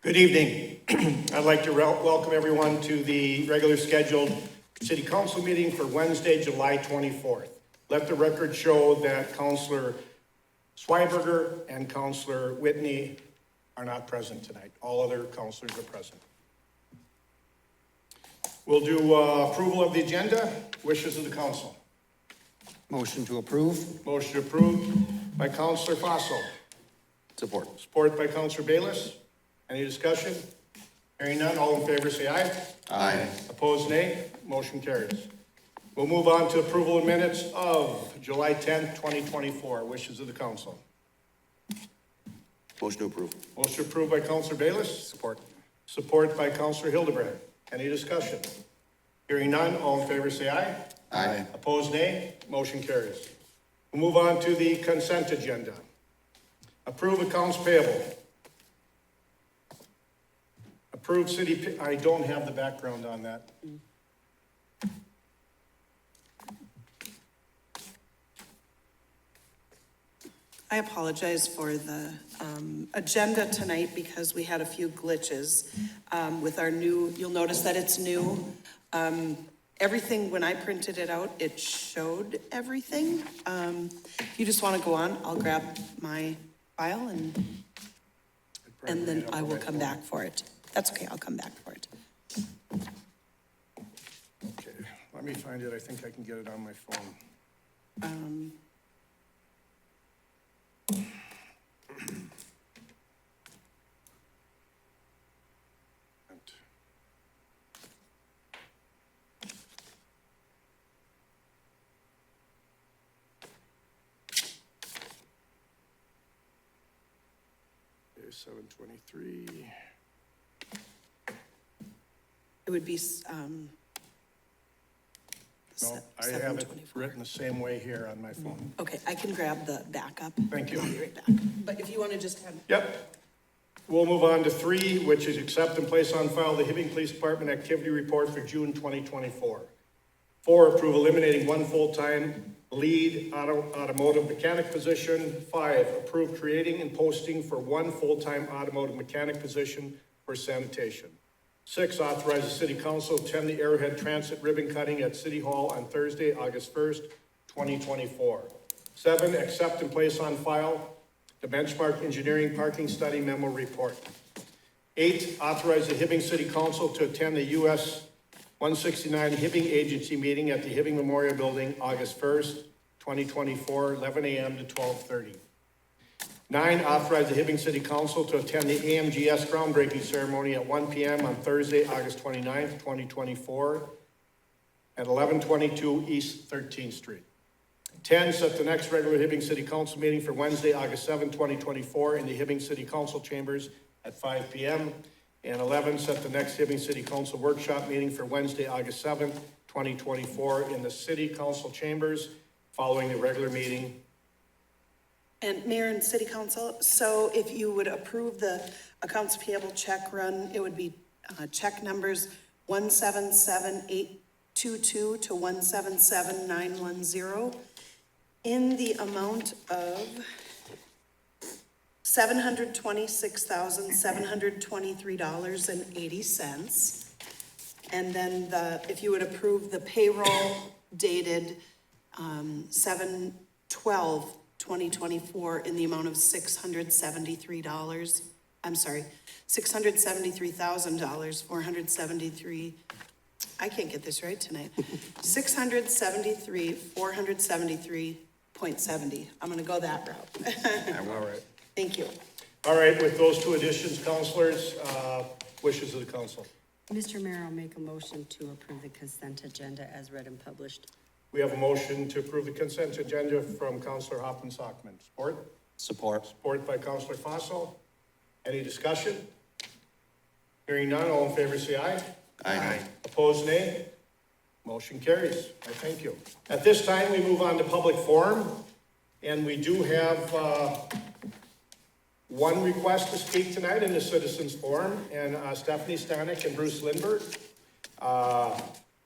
Good evening. I'd like to welcome everyone to the regular scheduled City Council meeting for Wednesday, July 24th. Let the record show that Councillor Swiberger and Councillor Whitney are not present tonight. All other councillors are present. We'll do approval of the agenda. Wishes of the council. Motion to approve. Motion approved by Councillor Fossil. Support. Support by Councillor Bayless. Any discussion? Hearing none, all in favor say aye. Aye. Opposed, nay. Motion carries. We'll move on to approval of minutes of July 10th, 2024. Wishes of the council. Motion to approve. Motion approved by Councillor Bayless. Support. Support by Councillor Hildebrand. Any discussion? Hearing none, all in favor say aye. Aye. Opposed, nay. Motion carries. We'll move on to the consent agenda. Approve accounts payable. Approve city, I don't have the background on that. I apologize for the agenda tonight because we had a few glitches with our new, you'll notice that it's new. Everything, when I printed it out, it showed everything. If you just want to go on, I'll grab my file and then I will come back for it. That's okay, I'll come back for it. Okay, let me find it. I think I can get it on my phone. Okay, 723. It would be, No, I have it written the same way here on my phone. okay, I can grab the backup. Thank you. I'll be right back. But if you want to just have. Yep. We'll move on to 3, which is accept and place on file the Hibbing Police Department activity report for June 2024. 4, approve eliminating 1 full-time lead automotive mechanic position. 5, approve creating and posting for 1 full-time automotive mechanic position for sanitation. 6, authorize the City Council to attend the Arrowhead Transit ribbon cutting at City Hall on Thursday, August 1st, 2024. 7, accept and place on file the Benchmark Engineering Parking Study Memo Report. 8, authorize the Hibbing City Council to attend the US 169 Hibbing Agency meeting at the Hibbing Memorial Building, August 1st, 2024, 11 a.m. to 12:30. 9, authorize the Hibbing City Council to attend the AMGS groundbreaking ceremony at 1 p.m. on Thursday, August 29th, 2024 at 1122 East 13th Street. 10, set the next regular Hibbing City Council meeting for Wednesday, August 7, 2024 in the Hibbing City Council chambers at 5 p.m. And 11, set the next Hibbing City Council workshop meeting for Wednesday, August 7th, 2024 in the City Council chambers following the regular meeting. And Mayor and City Council, so if you would approve the accounts payable check run, it would be check numbers 177822 to 177910 in the amount of $726,723.80. And then if you would approve the payroll dated 7/12/2024 in the amount of $673, $673,000, 473, I can't get this right tonight, 473.70. I'm gonna go that route. All right. Thank you. All right, with those 2 additions, councilors, wishes of the council. Mr. Mayor, I'll make a motion to approve the consent agenda as read and published. We have a motion to approve the consent agenda from Councilor Hoffman-Sockman. Support? Support. Support by Councilor Fossil. Any discussion? Hearing none, all in favor say aye. Aye. Opposed, nay. Motion carries. I thank you. At this time, we move on to public forum, and we do have one request to speak tonight in the citizens forum, and Stephanie Stanek and Bruce Lindbergh.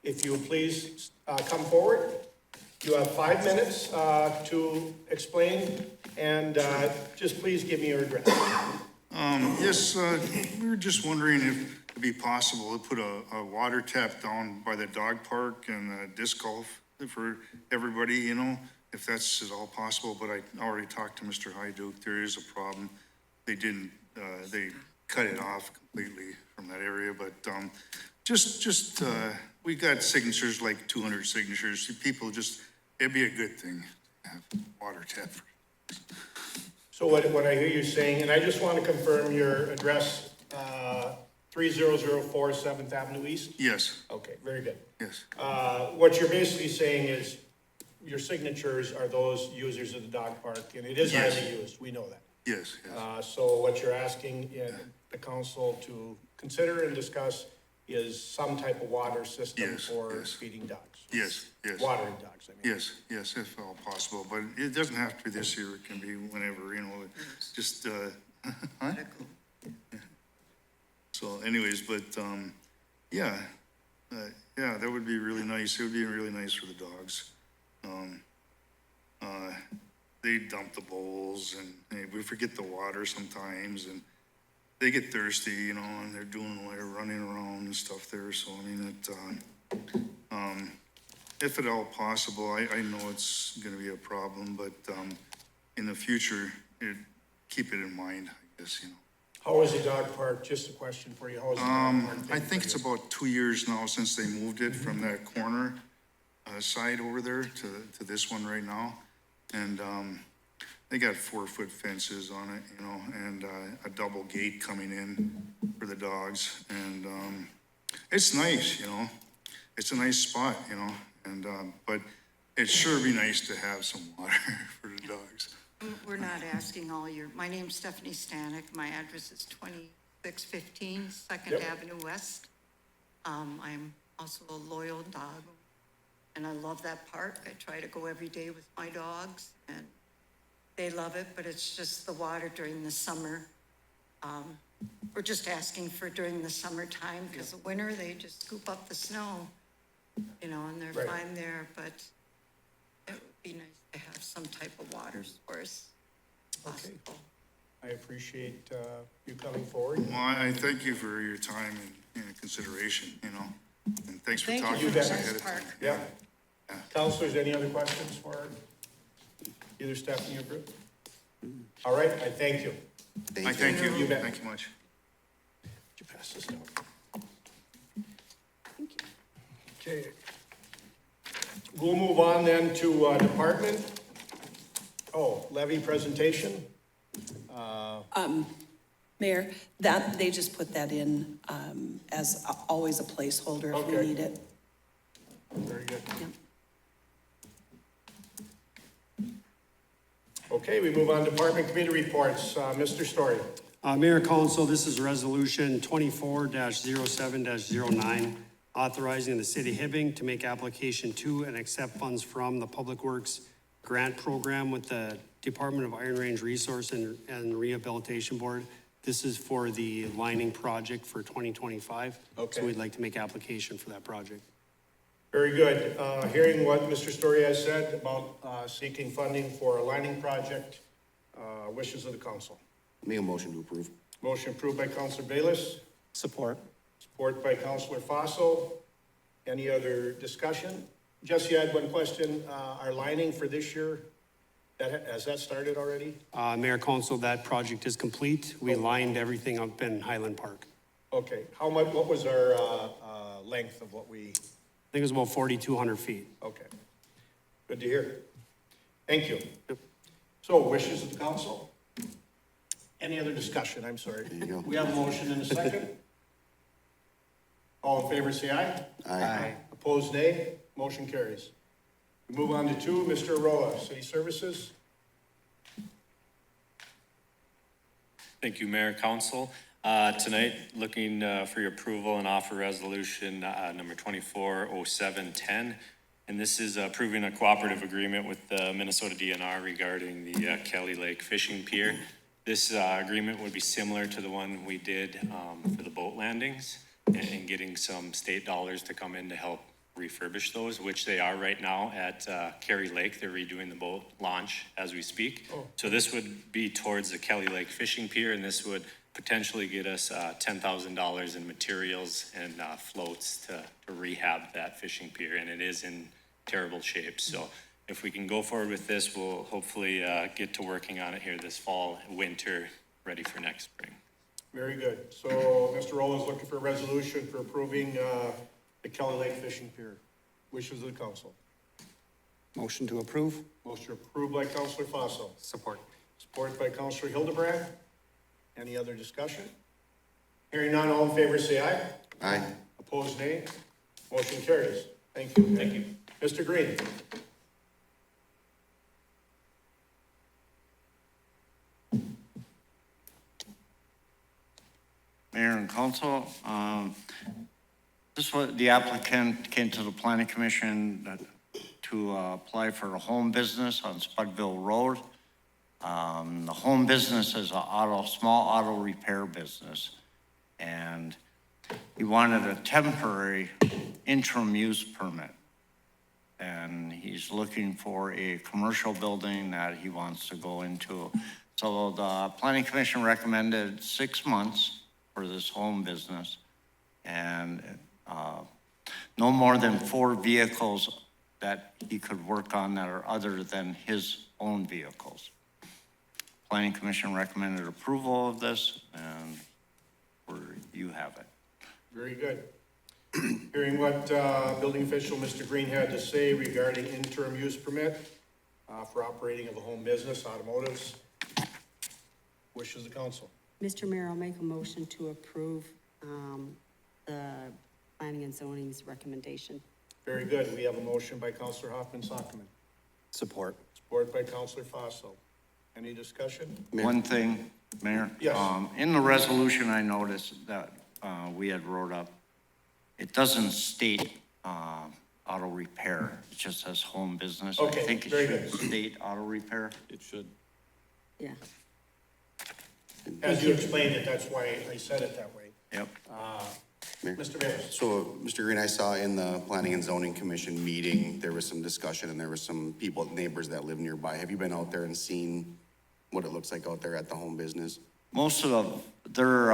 If you would please come forward. You have 5 minutes to explain, and just please give me your address. Yes, we were just wondering if it'd be possible to put a water tap down by the dog park and disc golf for everybody, you know, if that's at all possible, but I already talked to Mr. Hyduke, there is a problem. They didn't, they cut it off completely from that area, but, we got signatures, like 200 signatures, people just, it'd be a good thing to have water tap. So what I hear you saying, and I just want to confirm your address, 3004 7th Avenue East? Yes, Okay, very good. yes, What you're basically saying is your signatures are those users of the dog park, and it is Yes. highly used, we know that. yes, yes, So what you're asking the council to consider and discuss is some type of water system Yes, for yes. feeding dogs. yes, yes. Watering dogs, I mean. Yes, yes, if all possible, but it doesn't have to be this year, it can be whenever, you know, just, huh? So anyways, but, yeah, yeah, that would be really nice, it would be really nice for the dogs. They dump the bowls and we forget the water sometimes and they get thirsty, you know, and they're running around and stuff there, so I mean, if at all possible, I know it's gonna be a problem, but, in the future, keep it in mind, I guess, you know. How is the dog park, just a question for you, how is the dog park? I think it's about 2 years now since they moved it from that corner, side over there to this one right now. And, they got 4-foot fences on it, you know, and, a double gate coming in for the dogs. And, it's nice, you know, it's a nice spot, you know, and, but it'd sure be nice to have some water for the dogs. We're not asking all your, my name's Stephanie Stanek, my address is 2615 Second Yep. Avenue West. I'm also a loyal dog, and I love that park. I try to go every day with my dogs, and they love it, but it's just the water during the summer. We're just asking for during the summertime, because the winter, they just scoop up the snow, you know, and they're Right. fine there, but it would be nice to have some type of water source possible. I appreciate, you coming forward. Well, I thank you for your time and consideration, you know, and thanks for Thank you talking for to us the ahead of park. time. Yeah. Counselors, any other questions for either Stephanie or Bruce? All right, I thank you. I thank you. You bet. Thank you much. Would you pass this down? Okay. We'll move on then to, department. Oh, levy presentation. Mayor, that, they just put that in, as always a placeholder if we Okay. need it. Very good. Yep. Okay, we move on to department committee reports. Mr. Story. Mayor Council, this is Resolution 24-07-09, authorizing the city of Hibbing to make application to and accept funds from the Public Works Grant Program with the Department of Iron Range Resource and Rehabilitation Board. This is for the lining project for 2025. Okay. So we'd like to make application for that project. Very good. Hearing what Mr. Story has said about seeking funding for a lining project, wishes of the council. Make a motion to approve. Motion approved by Councilor Bayless, Support. support by Councilor Fossil. Any other discussion? Jesse, I had one question. Our lining for this year, has that started already? Mayor Council, that project is complete. We lined everything up in Highland Park. Okay, how much, what was our length of what we, I think it was about 4,200 feet. okay. Good to hear. Thank you. So wishes of the council? Any other discussion? I'm sorry. There you go. We have a motion in a second. All in favor, say aye. Aye. Opposed, nay. Motion carries. We move on to 2, Mr. Aroa, City Services. Thank you, Mayor, Council. Tonight, looking for your approval and offer resolution number 240710. And this is approving a cooperative agreement with the Minnesota DNR regarding the Kelly Lake Fishing Pier. This agreement would be similar to the one we did for the boat landings and getting some state dollars to come in to help refurbish those, which they are right now at Kerry Lake. They're redoing the boat launch as we speak. So this would be towards the Kelly Lake Fishing Pier, and this would potentially get us $10,000 in materials and floats to rehab that fishing pier, and it is in terrible shape. So if we can go forward with this, we'll hopefully get to working on it here this fall, winter, ready for next spring. Very good. So Mr. Rowland's looking for a resolution for approving the Kelly Lake Fishing Pier. Wishes of the council. Motion to approve? Motion approved by Counselor Fossil. Support. Support by Counselor Hildebrand. Any other discussion? Hearing none, all in favor say aye. Aye. Opposed, nay. Motion carries. Thank you. Thank you. Mr. Green. Mayor and council, this was, the applicant came to the planning commission to apply for a home business on Spudville Road. The home business is a small auto repair business. And he wanted a temporary interim use permit. And he's looking for a commercial building that he wants to go into. So the planning commission recommended 6 months for this home business, and no more than 4 vehicles that he could work on that are other than his own vehicles. Planning Commission recommended approval of this, and you have it. Very good. Hearing what building official Mr. Green had to say regarding interim use permit for operating of a home business, automotives. Wishes of the council. Mr. Mayor, I'll make a motion to approve the planning and zoning's recommendation. Very good. We have a motion by Counselor Hoffman Sockman. Support. Support by Counselor Fossil. Any discussion? One thing, Mayor. Yes. In the resolution, I noticed that we had wrote up, it doesn't state auto repair. It just says home business. Okay, I think very it good. should state auto repair. It should. Yeah. As you explained it, that's why I said it that way. Yep. Mayor. Mr. Bayless. So, Mr. Green, I saw in the Planning and Zoning Commission meeting, there was some discussion and there were some people, neighbors that live nearby. Have you been out there and seen what it looks like out there at the home business? Most of their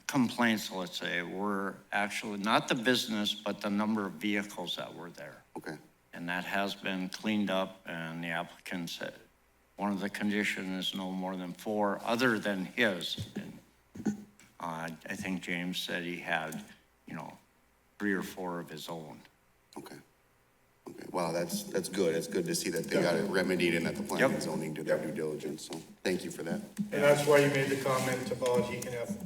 complaints, let's say, were actually not the business, but the number of vehicles that were there. Okay. And that has been cleaned up, and the applicant said, one of the conditions is no more than 4 other than his. And, I think James said he had, 3 or 4 of his own. Okay. Okay. Wow, that's good. It's good to see that they got it remedied and that the planning and zoning did their due diligence. So thank you for that. And that's why you made the comment about he can have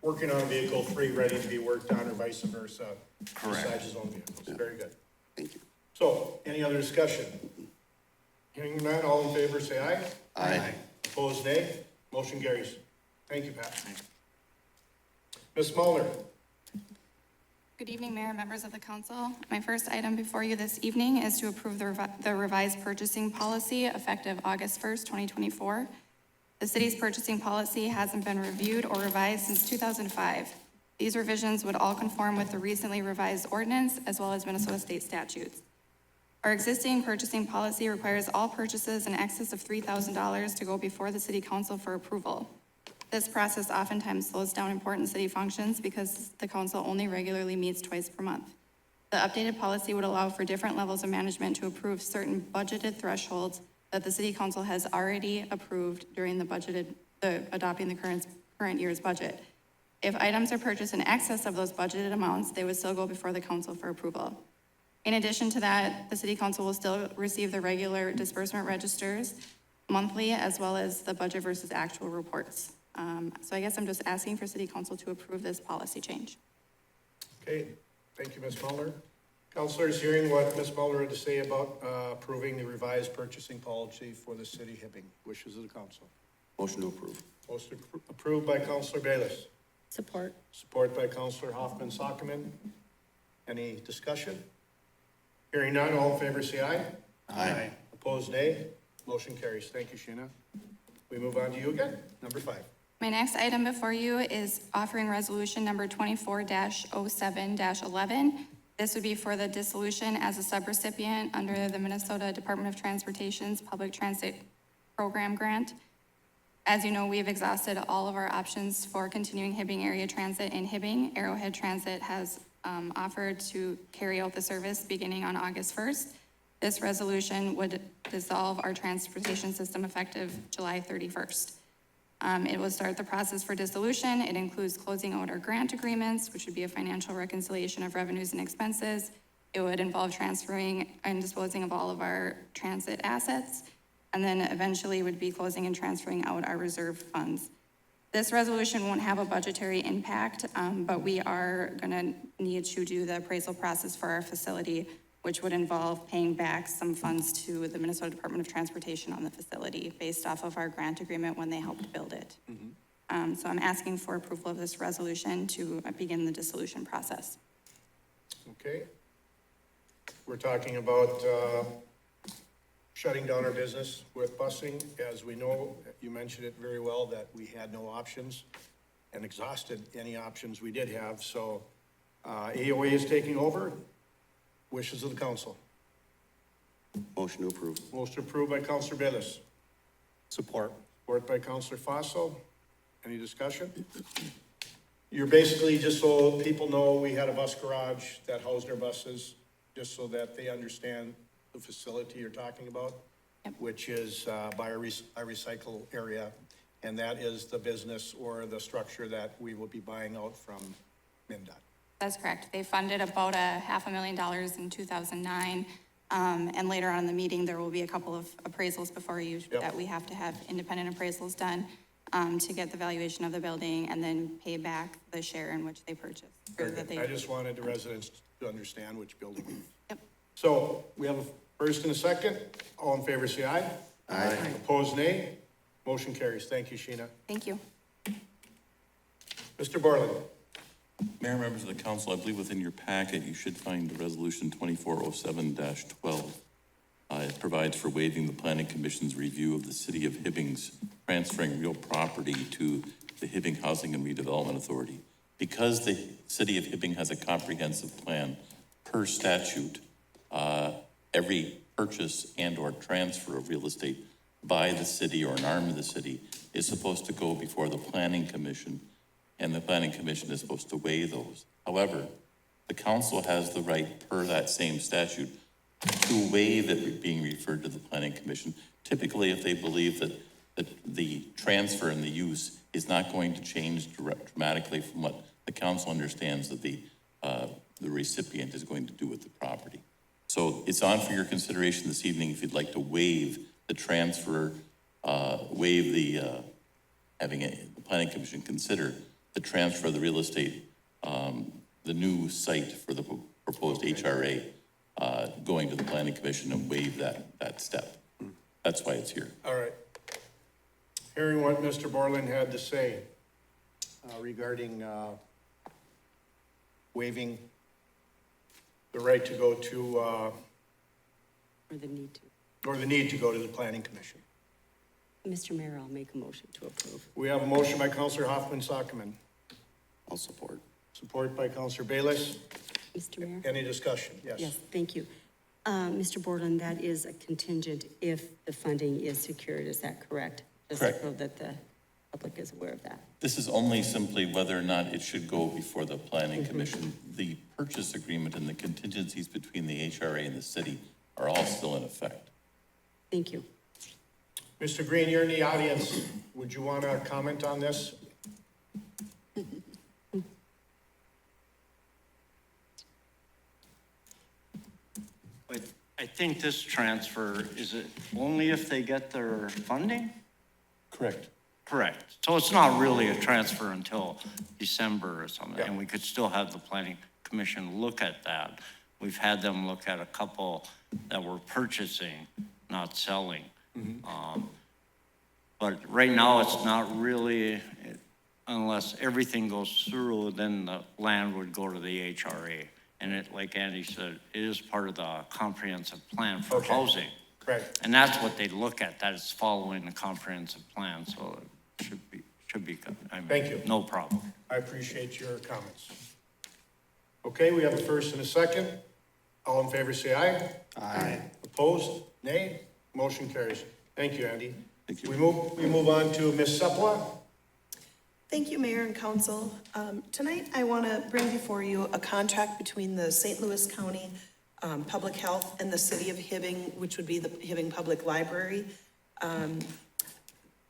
working on a vehicle 3 ready to be worked on or vice versa. Correct. Besides his own vehicles. Yeah. Very good. Thank you. So, any other discussion? Hearing none, all in favor say aye. Aye. Opposed, nay. Motion carries. Thank you, Pat. Ms. Mulder. Good evening, Mayor, members of the council. My first item before you this evening is to approve the revised purchasing policy effective August 1st, 2024. The city's purchasing policy hasn't been reviewed or revised since 2005. These revisions would all conform with the recently revised ordinance as well as Minnesota state statutes. Our existing purchasing policy requires all purchases in excess of $3,000 to go before the city council for approval. This process oftentimes slows down important city functions because the council only regularly meets twice per month. The updated policy would allow for different levels of management to approve certain budgeted thresholds that the city council has already approved during adopting the current year's budget. If items are purchased in excess of those budgeted amounts, they would still go before the council for approval. In addition to that, the city council will still receive the regular disbursement registers monthly, as well as the budget versus actual reports. So I guess I'm just asking for city council to approve this policy change. Okay, thank you, Ms. Mulder. Councilors, hearing what Ms. Mulder had to say about approving the revised purchasing policy for the city Hibbing. Wishes of the council. Motion to approve. Motion approved by Counselor Bayless. Support. Support by Counselor Hoffman Sockman. Any discussion? Hearing none, all in favor say aye. Aye. Opposed, nay. Motion carries. Thank you, Sheena. We move on to you again. Number 5. My next item before you is offering resolution number 24-07-11. This would be for the dissolution as a subrecipient under the Minnesota Department of Transportation's Public Transit Program Grant. As you know, we've exhausted all of our options for continuing Hibbing area transit in Hibbing. Arrowhead Transit has offered to carry out the service beginning on August 1st. This resolution would dissolve our transportation system effective July 31st. It will start the process for dissolution. It includes closing out our grant agreements, which would be a financial reconciliation of revenues and expenses. It would involve transferring and disposing of all of our transit assets, and then eventually would be closing and transferring out our reserve funds. This resolution won't have a budgetary impact, but we are gonna need to do the appraisal process for our facility, which would involve paying back some funds to the Minnesota Department of Transportation on the facility based off of our grant agreement when they helped build it. So I'm asking for approval of this resolution to begin the dissolution process. Okay. We're talking about shutting down our business with busing. As we know, you mentioned it very well, that we had no options and exhausted any options we did have. So AOA is taking over. Wishes of the council. Motion to approve. Motion approved by Councilor Bayless. Support. Support by Councilor Fossil. Any discussion? You're basically, just so people know, we had a bus garage that housed our buses, just so that they understand the facility you're talking about, which is by our recycle area. And that is the business or the structure that we will be buying out from MnDOT. That's correct. They funded about $500,000 in 2009. And later on in the meeting, there will be a couple of appraisals before you that we have to have independent appraisals done to get the valuation of the building and then pay back the share in which they purchased. I just wanted the residents to understand which building. Yep. So we have a first and a second. All in favor, say aye. Aye. Opposed, nay. Motion carries. Thank you, Sheena. Thank you. Mr. Borland. Mayor, members of the council, I believe within your packet, you should find the resolution 2407-12. It provides for waiving the planning commission's review of the city of Hibbing's transferring real property to the Hibbing Housing and Redevelopment Authority. Because the city of Hibbing has a comprehensive plan per statute, every purchase and or transfer of real estate by the city or an arm of the city is supposed to go before the planning commission, and the planning commission is supposed to weigh those. However, the council has the right per that same statute to waive it being referred to the planning commission, typically if they believe that the transfer and the use is not going to change dramatically from what the council understands that the recipient is going to do with the property. So it's on for your consideration this evening if you'd like to waive the transfer, waive the, having the planning commission consider the transfer of the real estate, the new site for the proposed HRA, going to the planning commission and waive that step. That's why it's here. All right. Hearing what Mr. Borland had to say regarding waiving the right to go to, Or the need to. or the need to go to the planning commission. Mr. Mayor, I'll make a motion to approve. We have a motion by Councilor Hoffman-Sockman, I'll support. support by Councilor Bayless. Mr. Mayor? Any discussion? Yes. Yes, thank you. Mr. Borland, that is a contingent if the funding is secured, is that correct? Correct. Just so that the public is aware of that. This is only simply whether or not it should go before the planning commission. The purchase agreement and the contingencies between the HRA and the city are all still in effect. Thank you. Mr. Green, you're in the audience. Would you want to comment on this? I think this transfer, is it only if they get their funding? Correct. Correct. So it's not really a transfer until December or something, and we could still have the planning commission look at that. We've had them look at a couple that were purchasing, not selling. But right now, it's not really, unless everything goes through, then the land would go to the HRA. And it, like Andy said, it is part of the comprehensive plan for housing. Correct. And that's what they look at, that is following the comprehensive plan, so it should be, I mean, Thank you. no problem. I appreciate your comments. Okay, we have a first and a second. All in favor, say aye. Aye. Opposed? Nay? Motion carries. Thank you, Andy. Thank you. We move on to Ms. Sepla. Thank you, Mayor and Council. Tonight, I want to bring before you a contract between the St. Louis County Public Health and the City of Hibbing, which would be the Hibbing Public Library.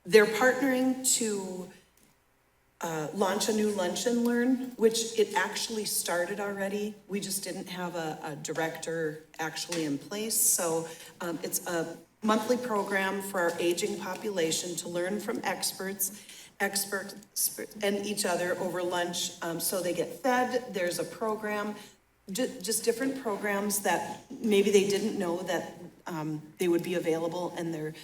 They're partnering to launch a new Lunch and Learn, which it actually started already. We just didn't have a director actually in place. So it's a monthly program for our aging population to learn from experts and each other over lunch. So they get fed. There's a program, just different programs that maybe they didn't know that they would be available, and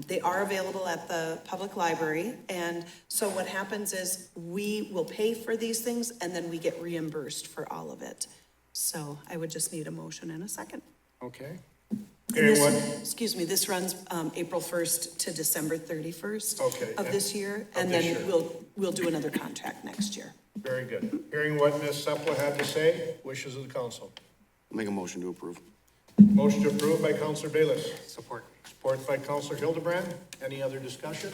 they are available at the public library. And so what happens is we will pay for these things and then we get reimbursed for all of it. So I would just need a motion and a second. Okay. And Hearing what? excuse me, this runs April 1st to December 31st Okay. of this year. Of And this then year. we'll do another contract next year. Very good. Hearing what Ms. Sepla had to say, wishes of the council. Make a motion to approve. Motion approved by Counselor Bayless. Support. Support by Counselor Hildebrand. Any other discussion?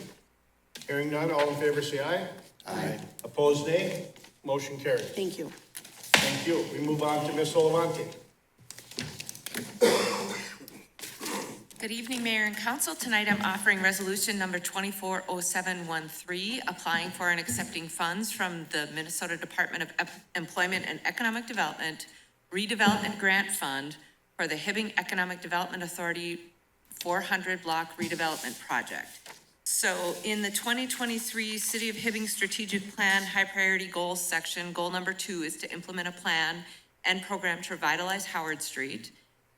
Hearing none, all in favor say aye. Aye. Opposed, nay. Motion carried. Thank you. Thank you. We move on to Ms. Olivanti. Good evening, Mayor and Council. Tonight I'm offering resolution number 240713, applying for and accepting funds from the Minnesota Department of Employment and Economic Development Redevelopment Grant Fund for the Hibbing Economic Development Authority 400 Block Redevelopment Project. So in the 2023 City of Hibbing Strategic Plan High Priority Goals section, goal number 2 is to implement a plan and program to revitalize Howard Street.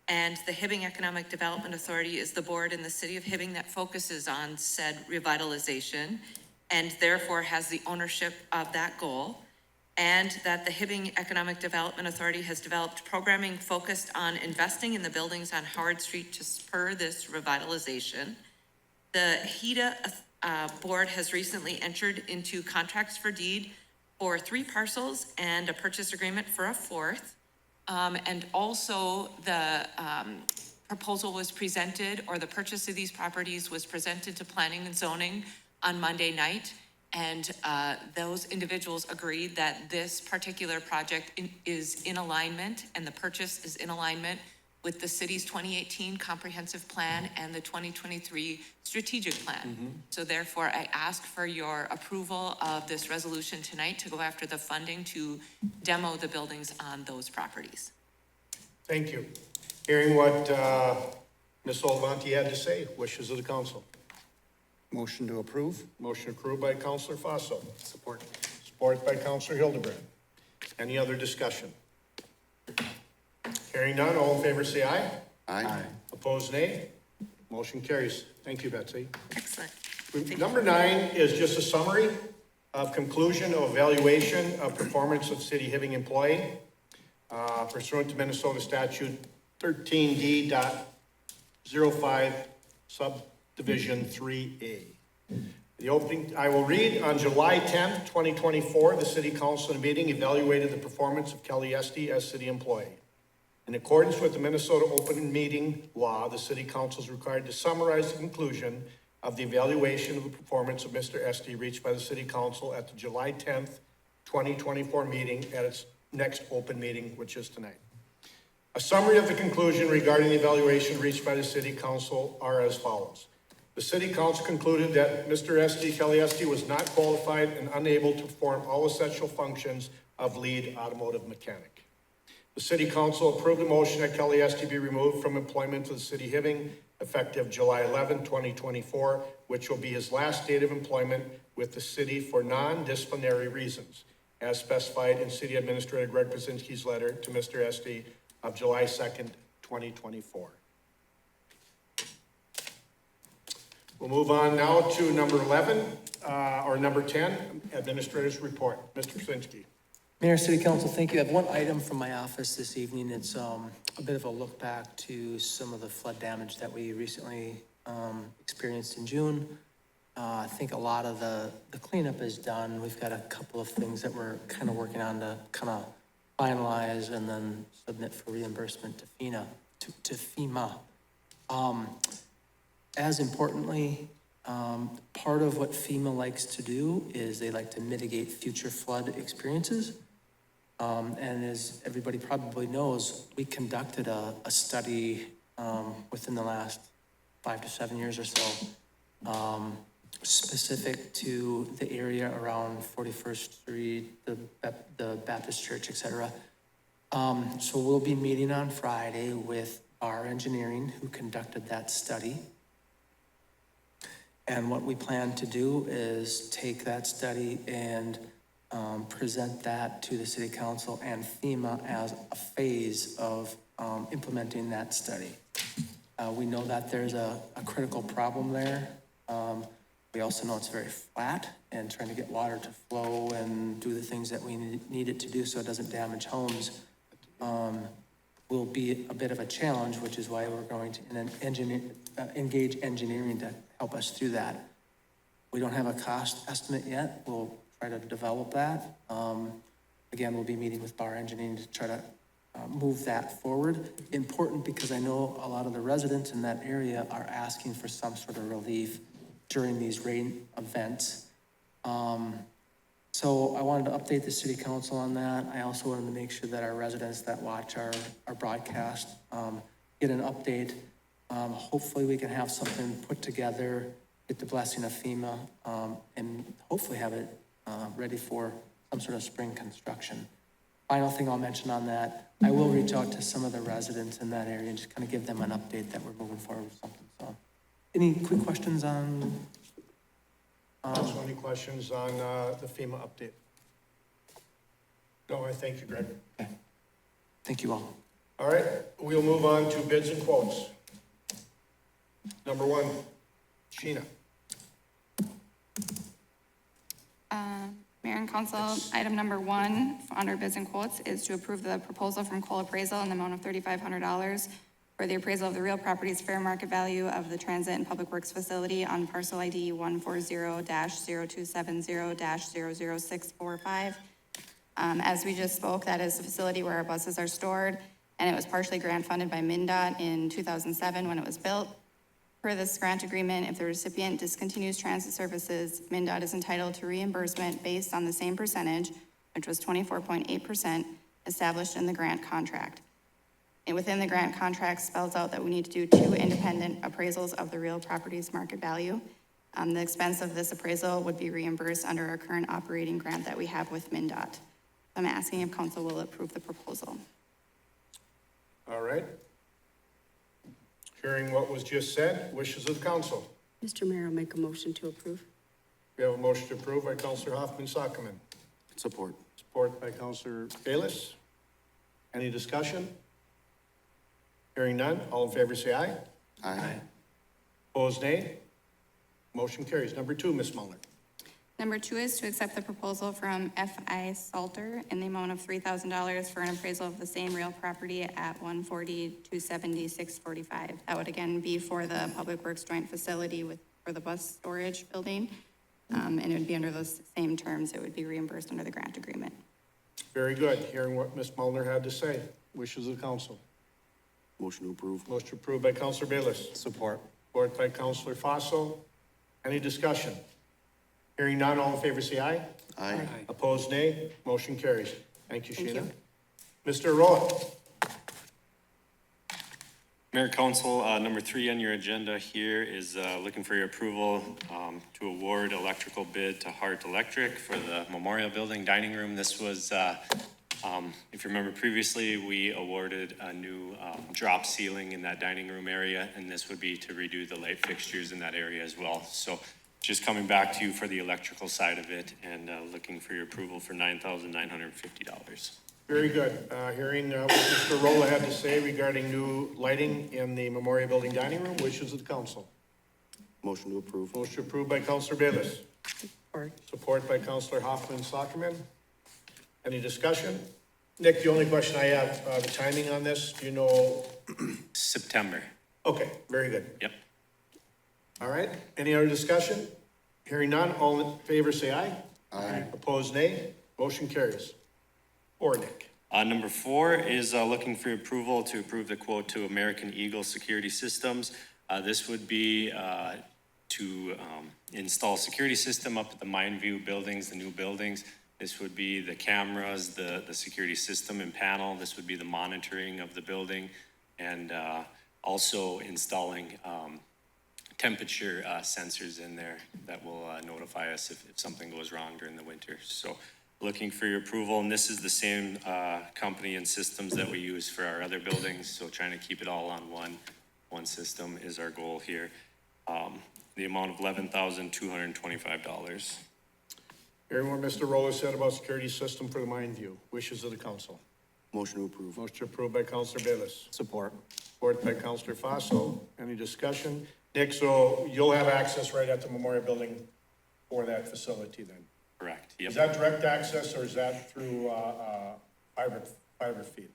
And the Hibbing Economic Development Authority is the board in the city of Hibbing that focuses on said revitalization and therefore has the ownership of that goal. And that the Hibbing Economic Development Authority has developed programming focused on investing in the buildings on Howard Street to spur this revitalization. The HEDA board has recently entered into contracts for deed for 3 parcels and a purchase agreement for a 4th. And also the proposal was presented, or the purchase of these properties was presented to planning and zoning on Monday night. And those individuals agreed that this particular project is in alignment, and the purchase is in alignment with the city's 2018 comprehensive plan and the 2023 strategic plan. So therefore, I ask for your approval of this resolution tonight to go after the funding to demo the buildings on those properties. Thank you. Hearing what Ms. Olivanti had to say, wishes of the council. Motion to approve? Motion approved by Counselor Fossil. Support. Support by Counselor Hildebrand. Any other discussion? Hearing none, all in favor say aye. Aye. Opposed, nay. Motion carries. Thank you, Betsy. Excellent. Number 9 is just a summary of conclusion of evaluation of performance of city Hibbing employee pursuant to Minnesota statute 13D.05 subdivision 3A. The opening, I will read, on July 10th, 2024, the city council in a meeting evaluated the performance of Kelly Esty as city employee. In accordance with the Minnesota open meeting law, the city council is required to summarize the conclusion of the evaluation of the performance of Mr. Esty reached by the city council at the July 10th, 2024 meeting at its next open meeting, which is tonight. A summary of the conclusion regarding the evaluation reached by the city council are as follows. The city council concluded that Mr. Esty, Kelly Esty, was not qualified and unable to perform all essential functions of lead automotive mechanic. The city council approved the motion that Kelly Esty be removed from employment of the city Hibbing effective July 11, 2024, which will be his last date of employment with the city for non-disciplinary reasons, as specified in City Administrator Greg Brzezinski's letter to Mr. Esty of July 2nd, 2024. We'll move on now to number 11, or number 10, Administrator's Report. Mr. Brzezinski. Mayor, City Council, thank you. I have one item from my office this evening. It's a bit of a look back to some of the flood damage that we recently experienced in June. I think a lot of the cleanup is done. We've got a couple of things that we're kind of working on to kind of finalize and then submit for reimbursement to FEMA. As importantly, Part of what FEMA likes to do is they like to mitigate future flood experiences. And as everybody probably knows, we conducted a study within the last 5 to 7 years or so, specific to the area around 41st Street, the Baptist Church, et cetera. So we'll be meeting on Friday with our engineering who conducted that study. And what we plan to do is take that study and present that to the city council and FEMA as a phase of implementing that study. We know that there's a critical problem there. We also know it's very flat, and trying to get water to flow and do the things that we need it to do so it doesn't damage homes will be a bit of a challenge, which is why we're going to engage engineering to help us through that. We don't have a cost estimate yet. We'll try to develop that. Again, we'll be meeting with Bar Engineering to try to move that forward. Important because I know a lot of the residents in that area are asking for some sort of relief during these rain events. So I wanted to update the city council on that. I also wanted to make sure that our residents that watch our broadcast get an update. Hopefully we can have something put together, get the blessing of FEMA, and hopefully have it ready for some sort of spring construction. Final thing I'll mention on that, I will reach out to some of the residents in that area and just kind of give them an update that we're moving forward with something. So, any quick questions on? Also, any questions on the FEMA update? No, I thank you, Greg. Okay. Thank you all. All right, we'll move on to bids and quotes. Number 1, Sheena. Mayor and Council, item number 1 under bids and quotes is to approve the proposal from Cole Appraisal in the amount of $3,500 for the appraisal of the real property's fair market value of the Transit and Public Works Facility on parcel ID 140-0270-00645. As we just spoke, that is the facility where our buses are stored, and it was partially grant funded by MnDOT in 2007 when it was built. Per this grant agreement, if the recipient discontinues transit services, MnDOT is entitled to reimbursement based on the same percentage, which was 24.8%, established in the grant contract. And within the grant contract spells out that we need to do 2 independent appraisals of the real property's market value. The expense of this appraisal would be reimbursed under our current operating grant that we have with MnDOT. I'm asking if council will approve the proposal. All right. Hearing what was just said, wishes of the council. Mr. Mayor, I'll make a motion to approve. We have a motion to approve by Councillor Hoffman-Sockman. Support. Support by Councillor Bayless. Any discussion? Hearing none, all in favor say aye. Aye. Opposed, nay. Motion carries. Number 2, Ms. Muller. Number 2 is to accept the proposal from F.I. Salter in the amount of $3,000 for an appraisal of the same real property at 140-270-645. That would again be for the Public Works Joint Facility for the bus storage building. And it would be under those same terms. It would be reimbursed under the grant agreement. Very good. Hearing what Ms. Muller had to say. Wishes of the council. Motion to approve. Motion approved by Councillor Bayless. Support. Support by Councillor Fossil. Any discussion? Hearing none, all in favor say aye. Aye. Opposed, nay. Motion carries. Thank you, Thank Sheena. you. Mr. Rolla. Mayor Council, number 3 on your agenda here is looking for your approval to award electrical bid to Hart Electric for the Memorial Building Dining Room. This was, if you remember previously, we awarded a new drop ceiling in that dining room area, and this would be to redo the light fixtures in that area as well. So just coming back to you for the electrical side of it and looking for your approval for $9,950. Very good. Hearing what Mr. Rolla had to say regarding new lighting in the Memorial Building Dining Room, wishes of the council. Motion to approve. Motion approved by Councillor Bayless. Support. Support by Councillor Hoffman-Sockman. Any discussion? Nick, the only question I have, the timing on this, do you know? September. Okay, very good. Yep. All right, any other discussion? Hearing none, all in favor say aye. Aye. Opposed, nay. Motion carries. Or Nick. Number 4 is looking for approval to approve the quote to American Eagle Security Systems. This would be install a security system up at the Mind View buildings, the new buildings. This would be the cameras, the security system and panel. This would be the monitoring of the building, and also installing temperature sensors in there that will notify us if something goes wrong during the winter. So looking for your approval, and this is the same company and systems that we use for our other buildings, so trying to keep it all on one system is our goal here. The amount of $11,225. Hearing what Mr. Rowland said about security system for the Mind View. Wishes of the council. Motion to approve. Motion approved by Counselor Bayless. Support. Support by Counselor Fossil. Any discussion? Nick, so you'll have access right at the Memorial Building for that facility then? Correct, yep. Is that direct access or is that through fiber feed?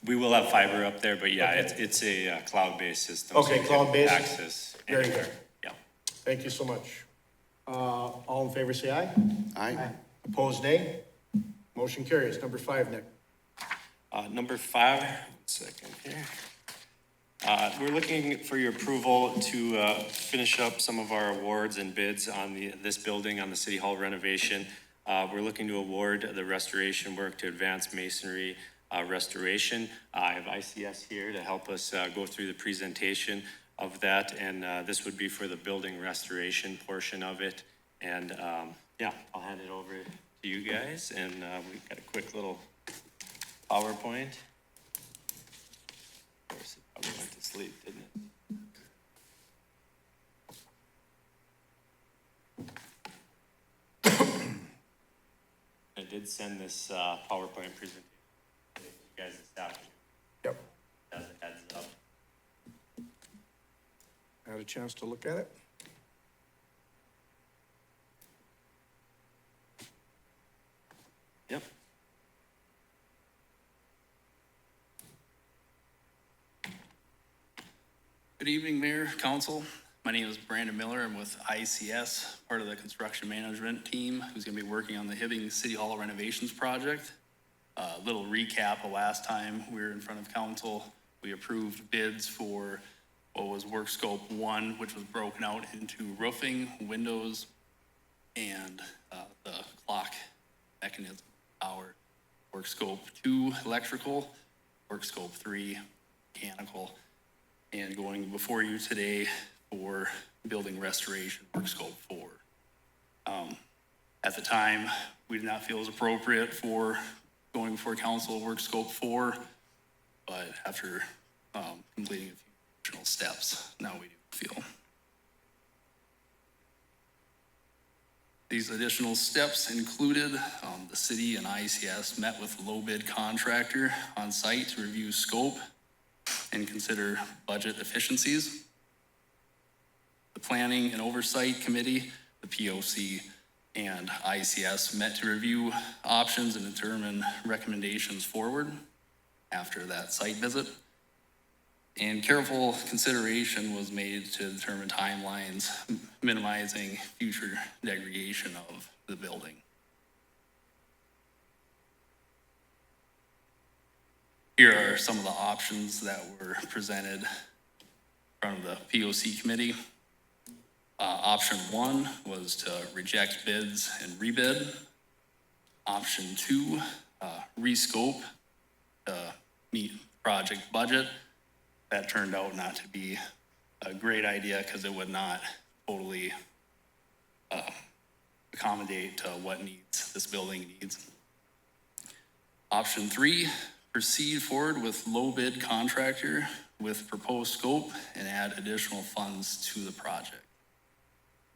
We will have fiber up there, but yeah, Okay. it's a cloud-based system. Okay, so you can cloud-based? access. Very anywhere. good. Yeah. Thank you so much. All in favor, say aye. Aye. Opposed, nay. Motion carries. Number 5, Nick. Number 5, 1 second here. We're looking for your approval to finish up some of our awards and bids on this building, on the City Hall renovation. We're looking to award the restoration work to Advanced Masonry Restoration. I have ICS here to help us go through the presentation of that, and this would be for the building restoration portion of it. And yeah, I'll hand it over to you guys, and we've got a quick little PowerPoint. Of course, it probably went to sleep, didn't it? I did send this PowerPoint presentation to you guys this afternoon. Yep. As a heads up. Had a chance to look at it? Yep. Good evening, Mayor, Council. My name is Brandon Miller. I'm with ICS, part of the construction management team, who's gonna be working on the Hibbing City Hall renovations project. A little recap of last time we were in front of council. We approved bids for what was work scope 1, which was broken out into roofing, windows, and the clock mechanism power. Work scope 2, electrical, work scope 3, mechanical, and going before you today for building restoration, work scope 4. At the time, we did not feel it was appropriate for going before council work scope 4, but after completing a few additional steps, now we do feel. These additional steps included, the city and ICS met with low bid contractor on site to review scope and consider budget efficiencies. The Planning and Oversight Committee, the POC, and ICS met to review options and determine recommendations forward after that site visit. And careful consideration was made to determine timelines, minimizing future degradation of the building. Here are some of the options that were presented in front of the POC committee. Option 1 was to reject bids and rebid. Option 2, rescope to meet project budget. That turned out not to be a great idea because it would not totally accommodate what this building needs. Option 3, proceed forward with low bid contractor with proposed scope and add additional funds to the project.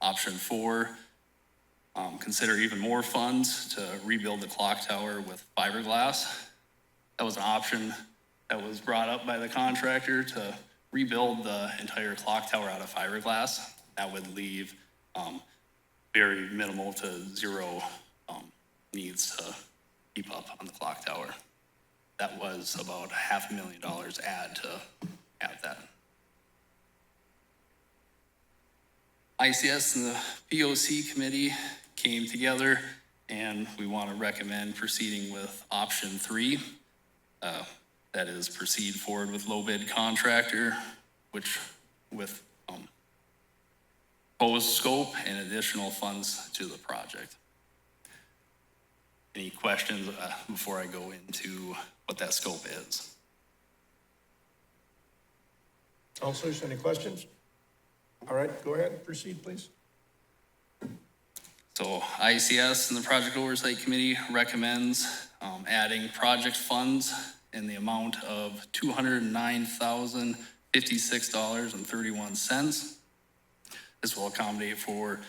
Option 4, consider even more funds to rebuild the clock tower with fiberglass. That was an option that was brought up by the contractor to rebuild the entire clock tower out of fiberglass. That would leave very minimal to zero needs to keep up on the clock tower. That was about $500,000 add to have that. ICS and the POC committee came together and we want to recommend proceeding with option 3. That is proceed forward with low bid contractor, which with proposed scope and additional funds to the project. Any questions before I go into what that scope is? Counselors, any questions? All right, go ahead, proceed, please. So ICS and the Project Oversight Committee recommends adding project funds in the amount of $209,056.31. This will accommodate for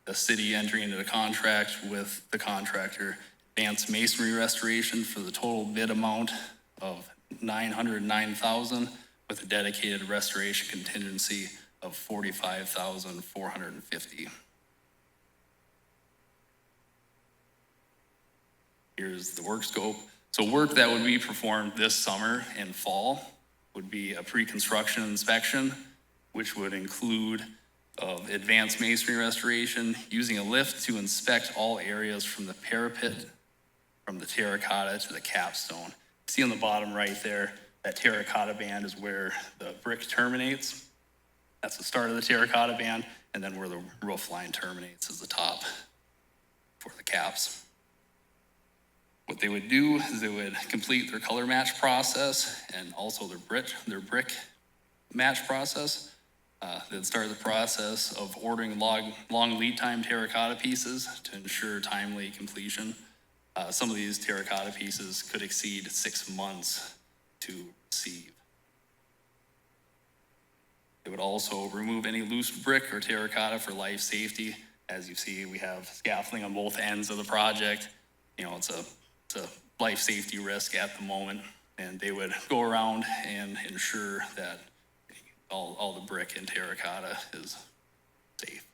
the city entering into the contract with the contractor, advanced masonry restoration for the total bid amount of $909,000 with a dedicated restoration contingency of $45,450. Here's the work scope. So work that would be performed this summer and fall would be a pre-construction inspection, which would include advanced masonry restoration, using a lift to inspect all areas from the parapet, from the terracotta to the capstone. See on the bottom right there, that terracotta band is where the brick terminates. That's the start of the terracotta band, and then where the roof line terminates is the top for the caps. What they would do is they would complete their color match process and also their brick match process. They'd start the process of ordering long lead time terracotta pieces to ensure timely completion. Some of these terracotta pieces could exceed 6 months to receive. They would also remove any loose brick or terracotta for life safety. As you see, we have scaffolding on both ends of the project. You know, it's a life safety risk at the moment, and they would go around and ensure that all the brick and terracotta is safe.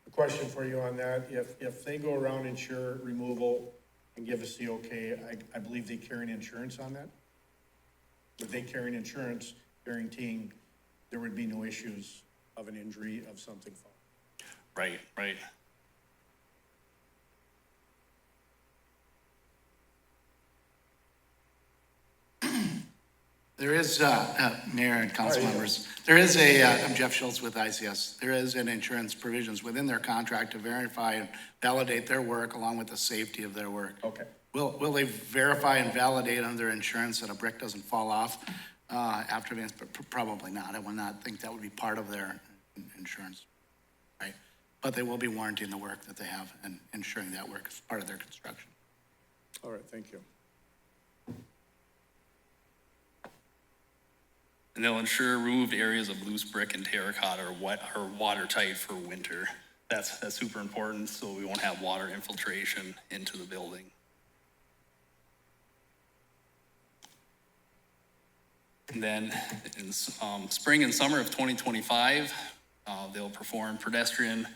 A question for you on that, if they go around, ensure removal and give us the okay, I believe they carry an insurance on that? Would they carry an insurance guaranteeing there would be no issues of an injury of something falling? Right. There is, Mayor and council members, there is I'm Jeff Schultz with ICS. There is an insurance provisions within their contract to verify and validate their work along with the safety of their work. Okay. Will they verify and validate under insurance that a brick doesn't fall off after the, probably not. I would not think that would be part of their insurance, right? But they will be warranting the work that they have and ensuring that work is part of their construction. All right, thank you. And they'll ensure removed areas of loose brick and terracotta are watertight for winter. That's super important, so we won't have water infiltration into the building. And then in spring and summer of 2025, they'll perform pedestrian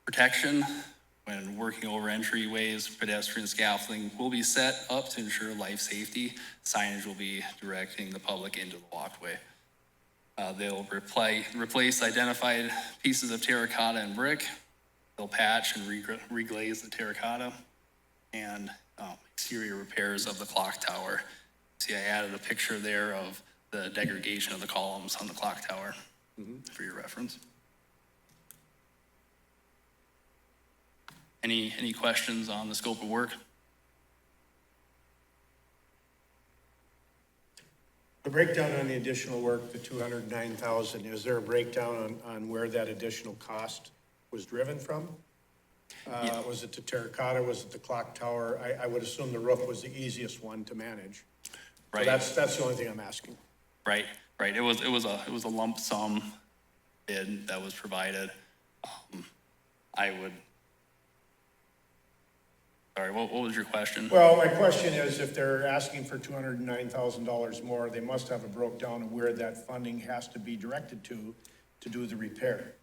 protection. When working over entryways, pedestrian scaffolding will be set up to ensure life safety. Signage will be directing the public into the walkway. They'll replace identified pieces of terracotta and brick. They'll patch and reglaze the terracotta, and exterior repairs of the clock tower. See, I added a picture there of the degradation of the columns on the clock tower for your reference. Any questions on the scope of work? The breakdown on the additional work, the 209,000, is there a breakdown on where that additional cost was driven from? Was it the terracotta, was it the clock tower? I would assume the roof was the easiest one to manage. Right. So that's the only thing I'm asking. Right. It was a lump sum bid that was provided. Sorry, what was your question? Well, my question is, if they're asking for $209,000 more, they must have a broke down of where that funding has to be directed to do the repair.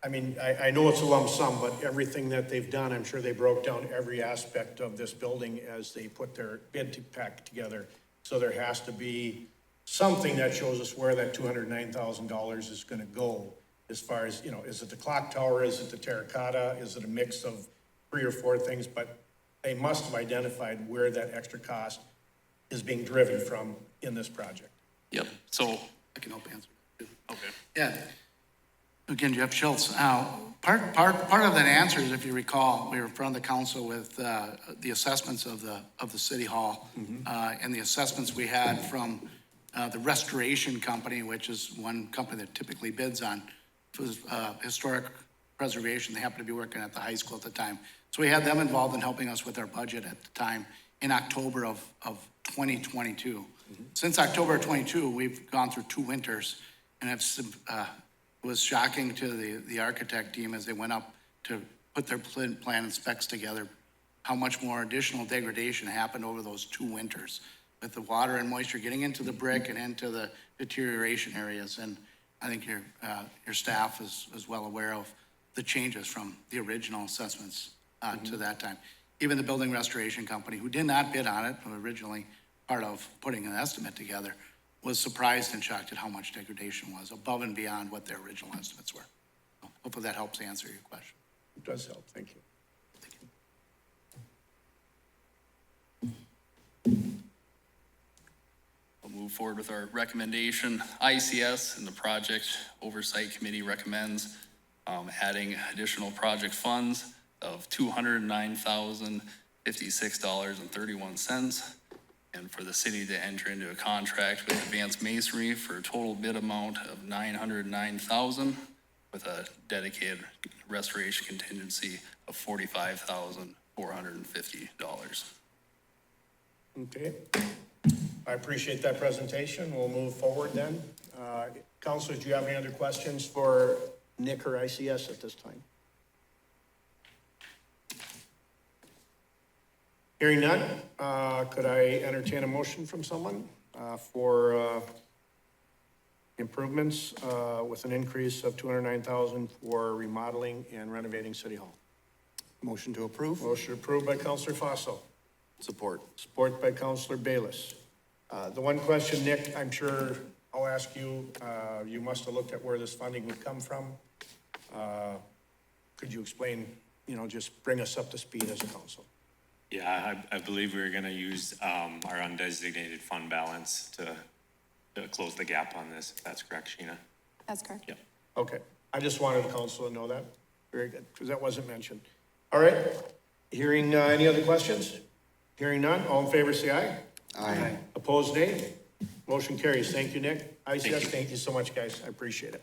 I mean, I know it's a lump sum, but everything that they've done, I'm sure they broke down every aspect of this building as they put their bid pack together. So there has to be something that shows us where that $209,000 is gonna go. As far as, is it the clock tower, is it the terracotta, is it a mix of 3 or 4 things? But they must have identified where that extra cost is being driven from in this project. Yep, so. I can help answer that too. Okay. Yeah. Again, Jeff Schultz. Part of that answer is, if you recall, we were in front of the council with the assessments of the city hall. And the assessments we had from the restoration company, which is one company that typically bids on historic preservation. They happened to be working at the high school at the time. So we had them involved in helping us with our budget at the time in October of 2022. Since October of 22, we've gone through 2 winters, and it was shocking to the architect team as they went up to put their plan and specs together, how much more additional degradation happened over those 2 winters with the water and moisture getting into the brick and into the deterioration areas. And I think your staff is well aware of the changes from the original assessments to that time. Even the building restoration company, who did not bid on it, originally part of putting an estimate together, was surprised and shocked at how much degradation was above and beyond what their original estimates were. So hopefully that helps answer your question. It does help, thank you. We'll move forward with our recommendation. ICS and the Project Oversight Committee recommends adding additional project funds of $209,056.31. And for the city to enter into a contract with Advanced Masonry for a total bid amount of $909,000 with a dedicated restoration contingency of $45,450. Okay. I appreciate that presentation. We'll move forward then. Councilors, do you have any other questions for Nick or ICS at this time? Hearing none, could I entertain a motion from someone for improvements with an increase of $209,000 for remodeling and renovating City Hall? Motion to approve? Motion approved by Councilor Fossil. Support. Support by Councilor Bayless. The one question, Nick, I'm sure I'll ask you, you must have looked at where this funding would come from. Could you explain, just bring us up to speed as a council? Yeah, I believe we're gonna use, our undesignated fund balance to close the gap on this, if that's correct, Sheena. That's correct. Yep. Okay, I just wanted the council to know that. Very good, because that wasn't mentioned. All right, hearing, any other questions? Hearing none, all in favor say aye. Aye. Opposed, nay. Motion carries. Thank you, Nick. ICS, thank you so much, guys. I appreciate it.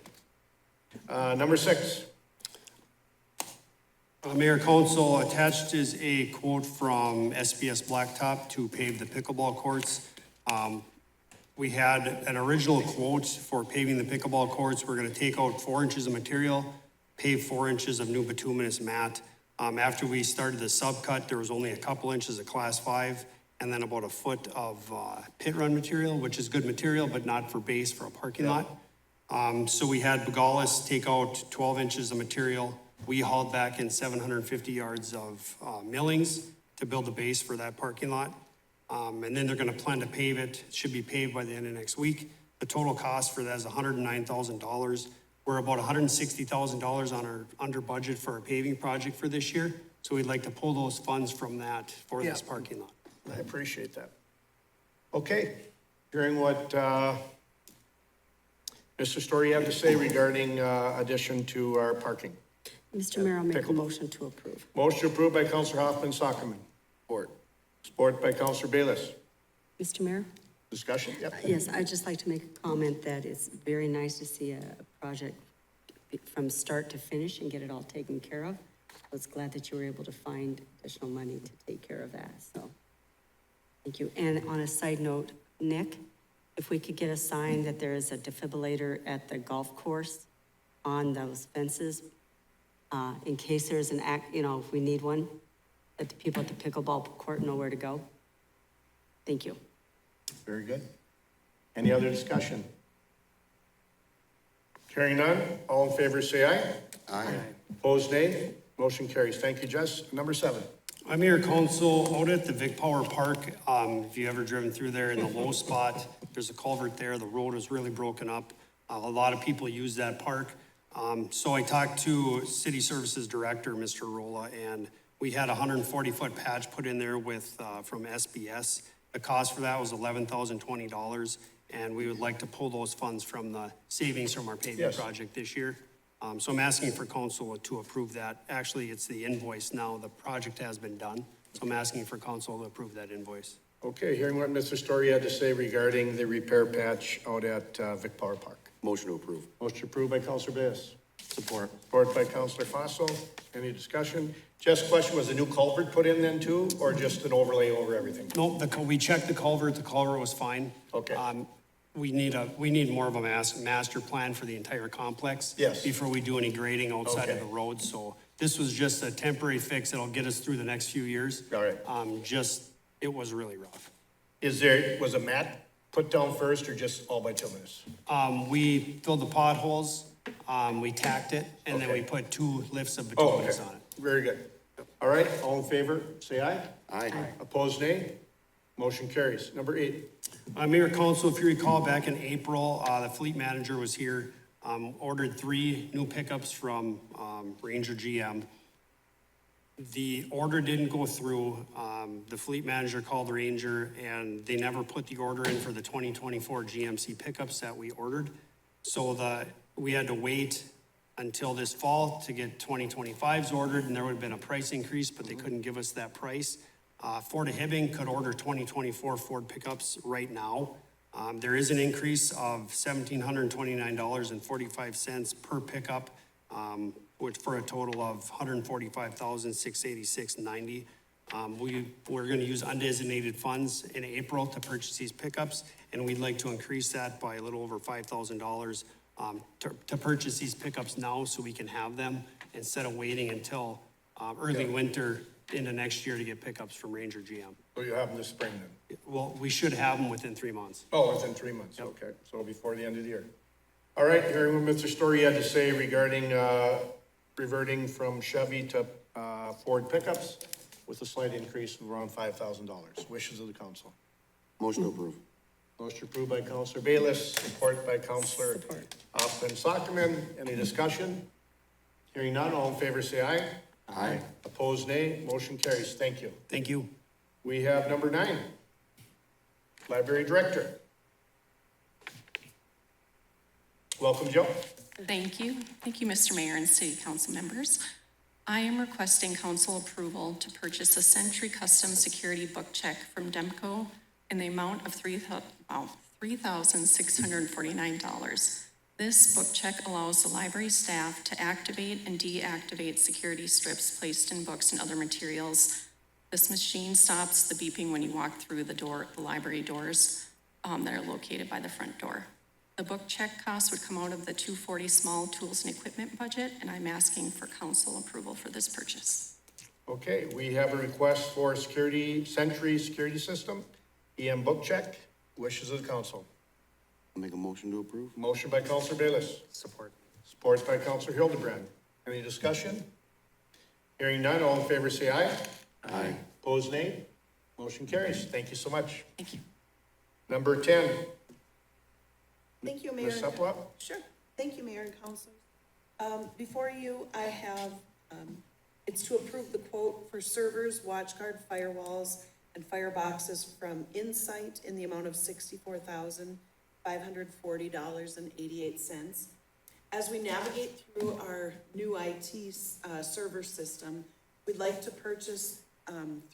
Number 6. Mayor, Council, attached is a quote from SBS Blacktop to pave the pickleball courts. We had an original quote for paving the pickleball courts. We're gonna take out 4 inches of material, pave 4 inches of new bituminous mat. After we started the subcut, there was only a couple inches of class 5 and then about a foot of pit run material, which is good material, but not for base for a parking lot. So we had Bogalis take out 12 inches of material. We hauled back in 750 yards of millings to build a base for that parking lot. And then they're gonna plan to pave it. It should be paved by the end of next week. The total cost for that is $109,000. We're about $160,000 on our under budget for our paving project for this year. So we'd like to pull those funds from that for this parking lot. I appreciate that. Okay, hearing what Mr. Story have to say regarding addition to our parking. Mr. Mayor, I'll make a motion to approve. Motion approved by Councilor Hoffman-Sockman. Support. Support by Councilor Bayless. Mr. Mayor? Discussion? Yep. Yes, I'd just like to make a comment that it's very nice to see a project from start to finish and get it all taken care of. I was glad that you were able to find additional money to take care of that, so thank you. And on a side note, Nick, if we could get a sign that there is a defibrillator at the golf course on those fences, in case there's an act, if we need one, that the people at the pickleball court know where to go. Thank you. Very good. Any other discussion? Hearing none, all in favor say aye. Aye. Opposed, nay. Motion carries. Thank you, Jess. Number 7. I'm Mayor Council, out at the Vic Power Park. If you ever driven through there in the low spot, there's a culvert there. The road is really broken up. A lot of people use that park. So I talked to City Services Director, Mr. Rolla, and we had a 140-foot patch put in there with, from SBS. The cost for that was $11,020, and we would like to pull those funds from the savings from our paving project this year. So I'm asking for council to approve that. Actually, it's the invoice now. The project has been done. So I'm asking for council to approve that invoice. Okay, hearing what Mr. Story had to say regarding the repair patch out at Vic Power Park. Motion to approve. Motion approved by Counselor Bayless. Support. Support by Counselor Fossil. Any discussion? Jeff's question, was a new culvert put in then too, or just an overlay over everything? Nope, we checked the culvert was fine. Okay. We need more of a master plan for the entire complex. Yes. Before we do any grading outside of Okay. the road, so this was just a temporary fix that'll get us through the next few years. All right. It was really rough. Was a mat put down first or just all bituminous? We filled the potholes, we tacked it, and then we Okay. put 2 lifts of Oh, bituminous okay. on it. Very good. All right, all in favor, say aye. Aye. Opposed, nay. Motion carries. Number 8. Mayor, council, if you recall, back in April, the fleet manager was here, ordered 3 new pickups from Ranger GM. The order didn't go through. The fleet manager called Ranger, and they never put the order in for the 2024 GMC pickups that we ordered. So we had to wait until this fall to get 2025s ordered, and there would have been a price increase, but they couldn't give us that price. Ford of Hibbing could order 2024 Ford pickups right now. There is an increase of $1,729.45 per pickup, which for a total of $145,686.90. We're gonna use undesignated funds in April to purchase these pickups, and we'd like to increase that by a little over $5,000 to purchase these pickups now so we can have them instead of waiting until early winter into next year to get pickups from Ranger GM. So you have them this spring then? Well, we should have them within 3 months. Oh, within 3 months, okay, so before the end of the year. All right, hearing what Mr. Story had to say regarding, reverting from Chevy to, Ford pickups with a slight increase of around $5,000. Wishes of the council. Motion to approve. Motion approved by Counselor Bayless, support by Counselor Hoffman Sockman. Any discussion? Hearing none, all in favor say aye. Aye. Opposed, nay. Motion carries. Thank you. Thank you. We have number 9, Library Director. Welcome, Joe. Thank you. Thank you, Mr. Mayor and City Council members. I am requesting council approval to purchase a Century Custom Security Book Check from Demco in the amount of $3,649. This book check allows the library staff to activate and deactivate security strips placed in books and other materials. This machine stops the beeping when you walk through the library doors that are located by the front door. The book check cost would come out of the 240 small tools and equipment budget, and I'm asking for council approval for this purchase. Okay, we have a request for Century Security System, EM Book Check. Wishes of the council. I'll make a motion to approve. Motion by Counselor Bayless. Support. Support by Counselor Hildebrand. Any discussion? Hearing none, all in favor say aye. Aye. Opposed, nay. Motion carries. Thank you so much. Thank you. Number 10, Thank you, Mayor. Ms. Sepulveda. Sure. Thank you, Mayor and Council. Before you, I have, it's to approve the quote for servers, WatchGuard, firewalls, and fireboxes from Insight in the amount of $64,540.88. As we navigate through our new IT server system, we'd like to purchase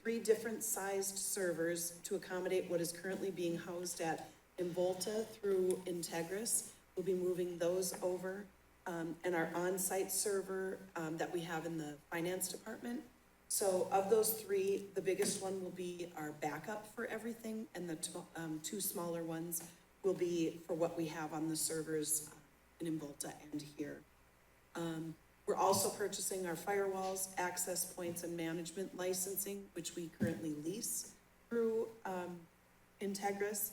3 different sized servers to accommodate what is currently being housed at Involta through Integris. We'll be moving those over, and our on-site server that we have in the finance department. So of those 3, the biggest one will be our backup for everything, and the 2 smaller ones will be for what we have on the servers in Involta and here. We're also purchasing our firewalls, access points, and management licensing, which we currently lease through Integris.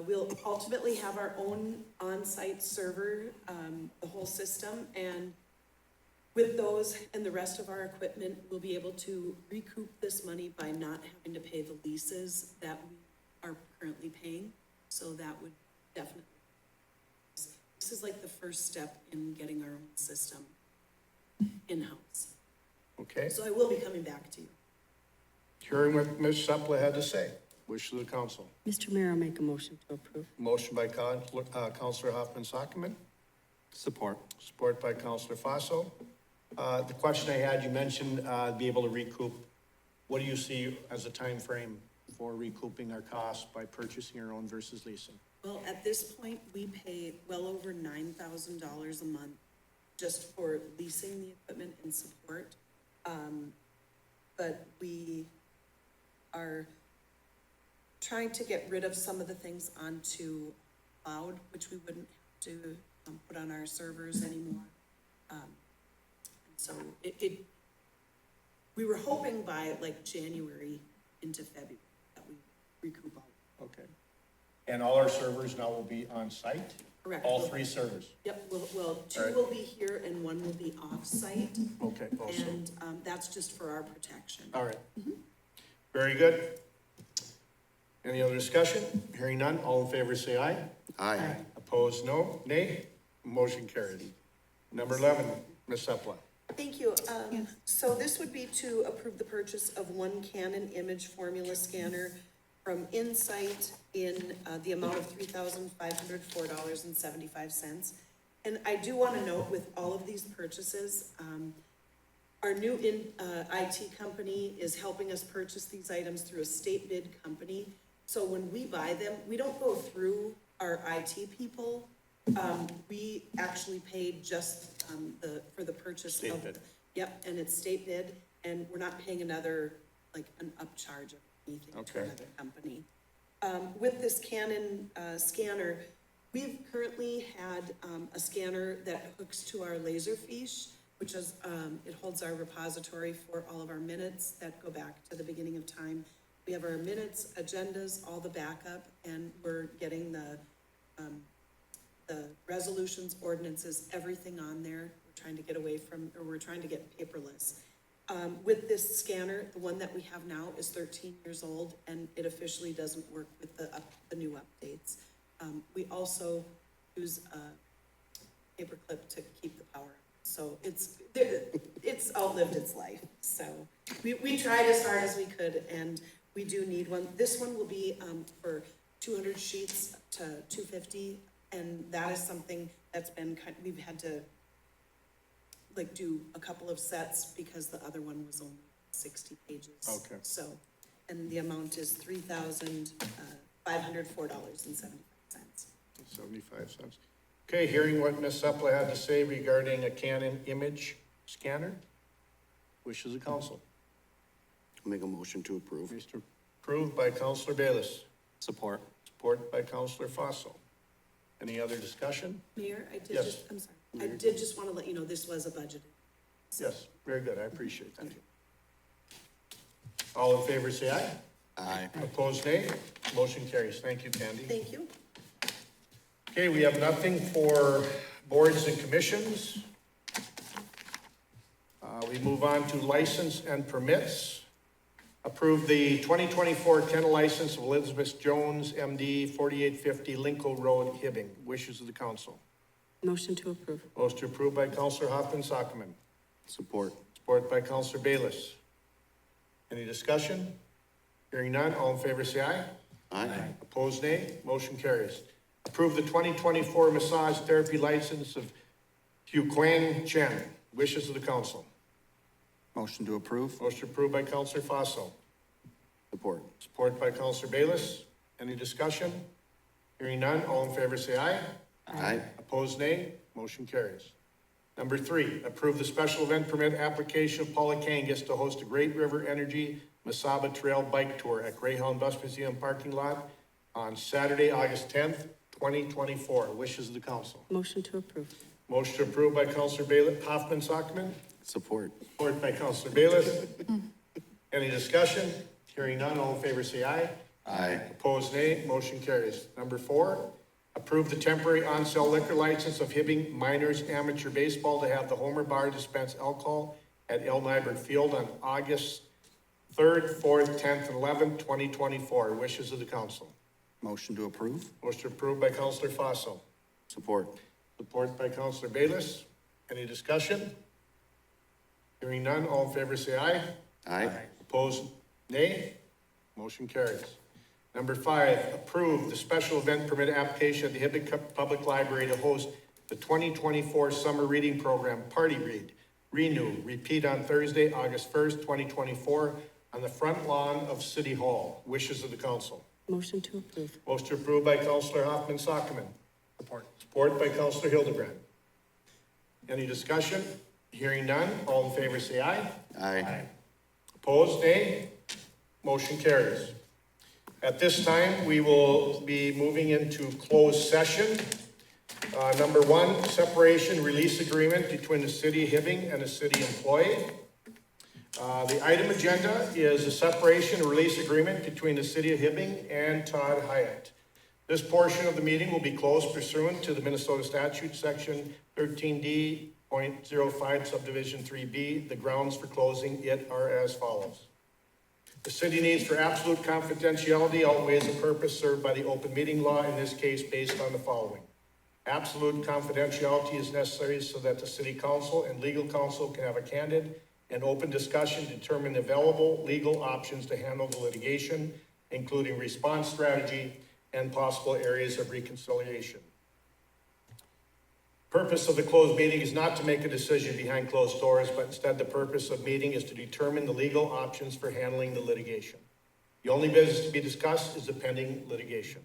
We'll ultimately have our own on-site server, the whole system, and with those and the rest of our equipment, we'll be able to recoup this money by not having to pay the leases that we are currently paying. So that would definitely, this is like the first step in getting our own system in-house. Okay. So I will be coming back to you. Hearing what Ms. Sepulveda had to say. Wishes of the council. Mr. Mayor, I'll make a motion to approve. Motion by Counselor Hoffman Sockman. Support. Support by Counselor Fossil. The question I had, you mentioned, be able to recoup. What do you see as a time frame for recouping our costs by purchasing our own versus leasing? Well, at this point, we pay well over $9,000 a month just for leasing the equipment and support. But we are trying to get rid of some of the things onto cloud, which we wouldn't have to put on our servers anymore. And so we were hoping by like January into February that we recoup all. Okay. And all our servers now will be on site? Correct. All three servers? Yep, well, two All right. will be here and one will be off-site. Okay, also. And that's just for our protection. All right. Very good. Any other discussion? Hearing none, all in favor say aye. Aye. Opposed, no. Nay. Motion carried. Number 11, Ms. Sepla. Thank you. So this would be to approve the purchase of one Canon image formula scanner from Insight in the amount of $3,504.75. And I do want to note with all of these purchases, our new IT company is helping us purchase these items through a state bid company. So when we buy them, we don't go through our IT people. We actually paid just for the purchase of. State bid. Yep, and it's state bid, and we're not paying another, like, an upcharge of anything to Okay. another company. With this Canon scanner, we've currently had a scanner that hooks to our Laserfiche, which is, it holds our repository for all of our minutes that go back to the beginning of time. We have our minutes, agendas, all the backup, and we're getting the resolutions, ordinances, everything on there. We're trying to get away from, or we're trying to get paperless. With this scanner, the one that we have now is 13 years old, and it officially doesn't work with the new updates. We also use a paperclip to keep the power up. So it's outlived its life. So we tried as hard as we could, and we do need one. This one will be for 200 sheets to 250, and that is something that's been we've had to like do a couple of sets because the other one was only 60 pages. Okay. So, and the amount is $3,504.75. 75 cents. Okay, hearing what Ms. Sepla had to say regarding a Canon image scanner. Wishes of council. Make a motion to approve. Mr. Approved by Counselor Bayless. Support. Support by Counselor Fossil. Any other discussion? Mayor, I did Yes. just, I'm sorry, I did just want to let you know this was a budget. Yes, very good, I appreciate that. All in favor, say aye. Aye. Opposed, nay. Motion carries. Thank you, Candy. Thank you. Okay, we have nothing for boards and commissions. We move on to license and permits. Approve the 2024 kennel license of Elizabeth Jones, MD, 4850 Lincoln Road, Hibbing. Wishes of the council. Motion to approve. Motion approved by Counselor Hoffman-Sockman. Support. Support by Counselor Bayless. Any discussion? Hearing none, all in favor say aye. Aye. Opposed, nay. Motion carries. Approve the 2024 massage therapy license of Hugh Quang Chen. Wishes of the council. Motion to approve. Motion approved by Counselor Fossil. Support. Support by Counselor Bayless. Any discussion? Hearing none, all in favor say aye. Aye. Opposed, nay. Motion carries. Number 3, approve the special event permit application of Paula Kangas to host a Great River Energy Masaba Trail Bike Tour at Greyhound Bus Museum parking lot on Saturday, August 10th, 2024. Wishes of the council. Motion to approve. Motion approved by Counselor Bayless, Hoffman-Sockman. Support. Support by Counselor Bayless. Any discussion? Hearing none, all in favor say aye. Aye. Opposed, nay. Motion carries. Number 4, approve the temporary on-sale liquor license of Hibbing Minors Amateur Baseball to have the Homer Bar dispense alcohol at El Nyberg Field on August 3rd, 4th, 10th, and 11th, 2024. Wishes of the council. Motion to approve. Motion approved by Counselor Fossil. Support. Support by Counselor Bayless. Any discussion? Hearing none, all in favor say aye. Aye. Opposed, nay. Motion carries. Number 5, approve the special event permit application at the Hibbing Public Library to host the 2024 Summer Reading Program Party Read, Renew, repeat on Thursday, August 1st, 2024, on the front lawn of City Hall. Wishes of the council. Motion to approve. Motion approved by Councilor Hoffman Sockman. Support. Support by Councilor Hildebrand. Any discussion? Hearing none, all in favor say aye. Aye. Opposed, nay? Motion carries. At this time, we will be moving into closed session. Number one, separation release agreement between the city of Hibbing and a city employee. The item agenda is a separation release agreement between the city of Hibbing and Todd Hyatt. This portion of the meeting will be closed pursuant to the Minnesota statute, section 13D.05 subdivision 3B. The grounds for closing it are as follows. The city needs for absolute confidentiality outweighs the purpose served by the open meeting law, in this case based on the following. Absolute confidentiality is necessary so that the city council and legal counsel can have a candid and open discussion to determine the available legal options to handle the litigation, including response strategy and possible areas of reconciliation. Purpose of the closed meeting is not to make a decision behind closed doors, but instead the purpose of meeting is to determine the legal options for handling the litigation. The only business to be discussed is the pending litigation.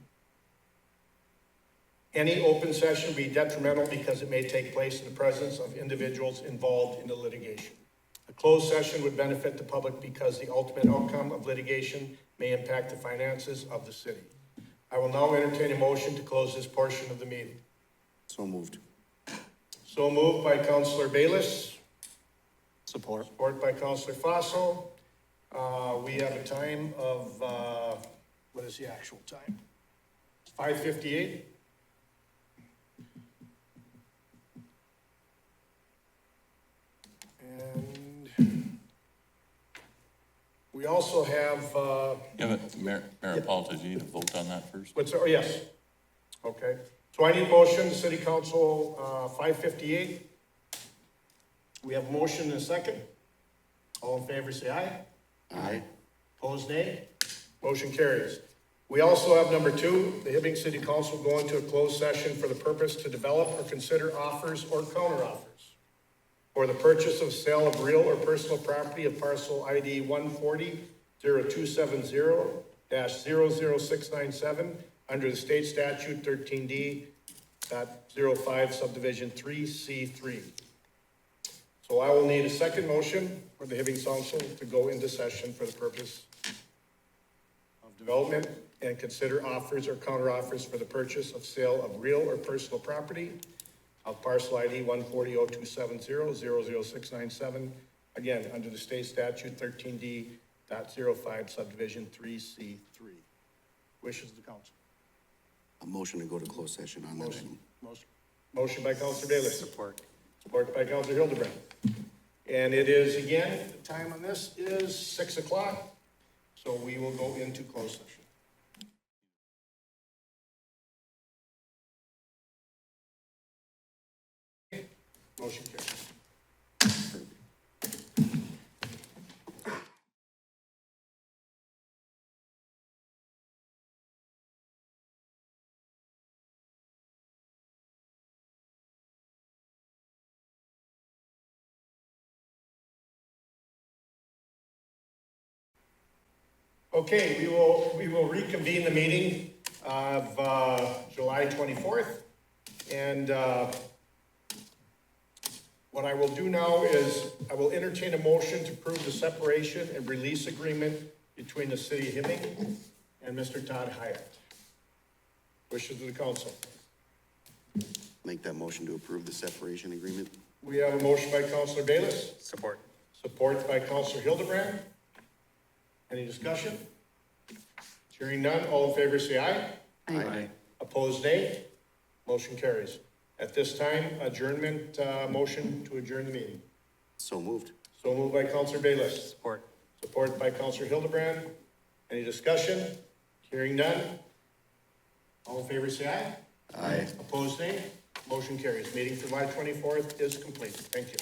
Any open session will be detrimental because it may take place in the presence of individuals involved in the litigation. A closed session would benefit the public because the ultimate outcome of litigation may impact the finances of the city. I will now entertain a motion to close this portion of the meeting. So moved. So moved by Councilor Bayless. Support. Support by Councilor Fossil. We have a time of, what is the actual time? 5:58. And we also have, Yeah, but Mayor, apologies, you need to vote on that first. oh, yes. Okay. So I need a motion, City Council, 5:58. We have a motion and a second. All in favor, say aye. Aye. Opposed, nay. Motion carries. We also have number two, the Hibbing City Council go into a closed session for the purpose to develop or consider offers or counteroffers for the purchase of sale of real or personal property of parcel ID 140-270-00697 under the state statute 13D.05 subdivision 3C3. So I will need a second motion for the Hibbing Council to go into session for the purpose of development and consider offers or counteroffers for the purchase of sale of real or personal property of parcel ID 140-270-00697, again, under the state statute 13D.05 subdivision 3C3. Wishes of the council. A motion to go to closed session on that item. Motion by Councilor Bayless. Support. Support by Councilor Hildebrand. And it is, again, the time on this is 6 o'clock, so we will go into closed session. Motion carries. Okay, we will reconvene the meeting of July 24th. And what I will do now is I will entertain a motion to approve the separation and release agreement between the city of Hibbing and Mr. Todd Hyatt. Wishes of the council. Make that motion to approve the separation agreement. We have a motion by Councilor Bayless. Support. Support by Councilor Hildebrand. Any discussion? Hearing none, all in favor say aye. Aye. Opposed, nay. Motion carries. At this time, adjournment, motion to adjourn the meeting. So moved. So moved by Councilor Bayless. Support. Support by Councilor Hildebrand. Any discussion? Hearing none. All in favor say aye. Aye. Opposed, nay. Motion carries. Meeting for July 24th is complete. Thank you.